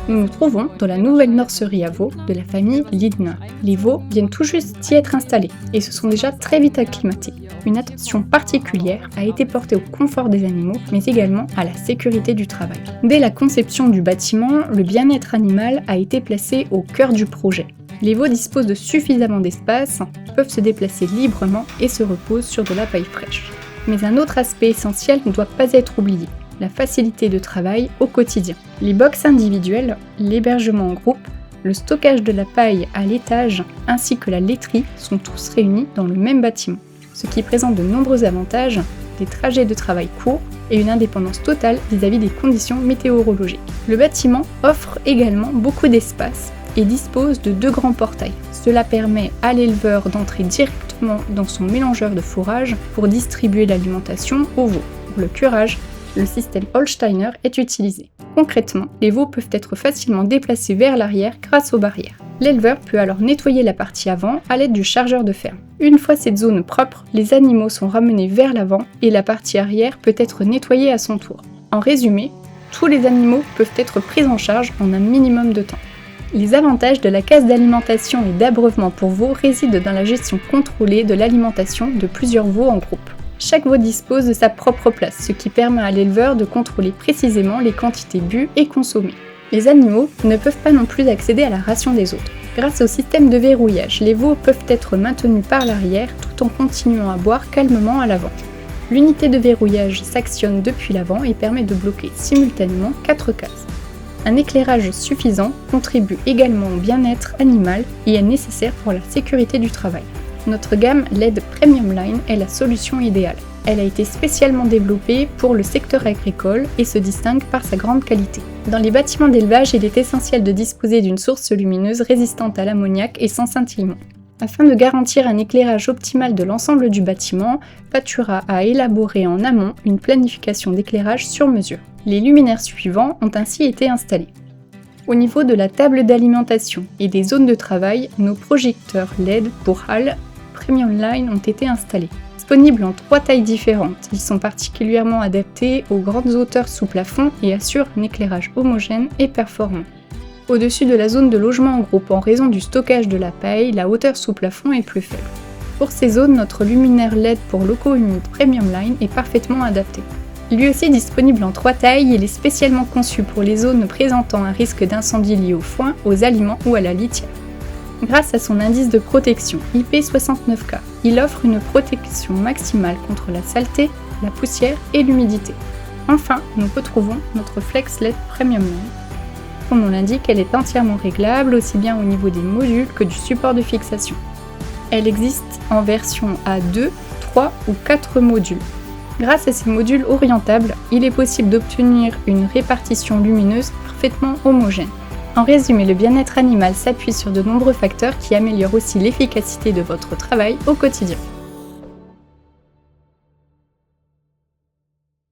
Nous nous trouvons dans la nouvelle nurserie à veaux de la famille Lindner. Les veaux viennent tout juste d'y être installés et se sont déjà très vite acclimatés. Une attention particulière a été portée au confort des animaux, mais également à la sécurité du travail. Dès la conception du bâtiment, le bien-être animal a été placé au cœur du projet. Les veaux disposent de suffisamment d'espace, peuvent se déplacer librement et se reposent sur de la paille fraîche. Mais un autre aspect essentiel ne doit pas être oublié, la facilité de travail au quotidien. Les box individuelles, l'hébergement en groupe, le stockage de la paille à l'étage ainsi que la laiterie sont tous réunis dans le même bâtiment, ce qui présente de nombreux avantages, des trajets de travail courts et une indépendance totale vis-à-vis des conditions météorologiques. Le bâtiment offre également beaucoup d'espace et dispose de 2 grands portails. Cela permet à l'éleveur d'entrer directement dans son mélangeur de fourrage pour distribuer l'alimentation aux veaux. Pour le curage, le système Holsteiner est utilisé. Concrètement, les veaux peuvent être facilement déplacés vers l'arrière grâce aux barrières. L'éleveur peut alors nettoyer la partie avant à l'aide du chargeur de ferme. Une fois cette zone propre, les animaux sont ramenés vers l'avant et la partie arrière peut être nettoyée à son tour. En résumé, tous les animaux peuvent être pris en charge en un minimum de temps. Les avantages de la case d'alimentation et d'abreuvement pour veaux résident dans la gestion contrôlée de l'alimentation de plusieurs veaux en groupe. Chaque veau dispose de sa propre place, ce qui permet à l'éleveur de contrôler précisément les quantités bues et consommées. Les animaux ne peuvent pas non plus accéder à la ration des autres. Grâce au système de verrouillage, les veaux peuvent être maintenus par l'arrière tout en continuant à boire calmement à l'avant. L'unité de verrouillage s'actionne depuis l'avant et permet de bloquer simultanément 4 cases. Un éclairage suffisant contribue également au bien-être animal et est nécessaire pour la sécurité du travail. Notre gamme LED Premium Line est la solution idéale. Elle a été spécialement développée pour le secteur agricole et se distingue par sa grande qualité. Dans les bâtiments d'élevage, il est essentiel de disposer d'une source lumineuse résistante à l'ammoniac et sans scintillement. Afin de garantir un éclairage optimal de l'ensemble du bâtiment, Patura a élaboré en amont une planification d'éclairage sur mesure. Les luminaires suivants ont ainsi été installés. Au niveau de la table d'alimentation et des zones de travail, nos projecteurs LED pour HAL Premium Line ont été installés. Disponibles en 3 tailles différentes, ils sont particulièrement adaptés aux grandes hauteurs sous plafond et assurent un éclairage homogène et performant. Au-dessus de la zone de logement en groupe, en raison du stockage de la paille, la hauteur sous plafond est plus faible. Pour ces zones, notre luminaire LED pour locaux humides Premium Line est parfaitement adapté. Lui aussi disponible en 3 tailles, il est spécialement conçu pour les zones présentant un risque d'incendie lié au foin, aux aliments ou à la litière. Grâce à son indice de protection IP69K, il offre une protection maximale contre la saleté, la poussière et l'humidité. Enfin, nous retrouvons notre Flex LED Premium Line. Comme on l'indique, elle est entièrement réglable, aussi bien au niveau des modules que du support de fixation. Elle existe en version à 2, 3 ou 4 modules. Grâce à ces modules orientables, il est possible d'obtenir une répartition lumineuse parfaitement homogène. En résumé, le bien-être animal s'appuie sur de nombreux facteurs qui améliorent aussi l'efficacité de votre travail au quotidien.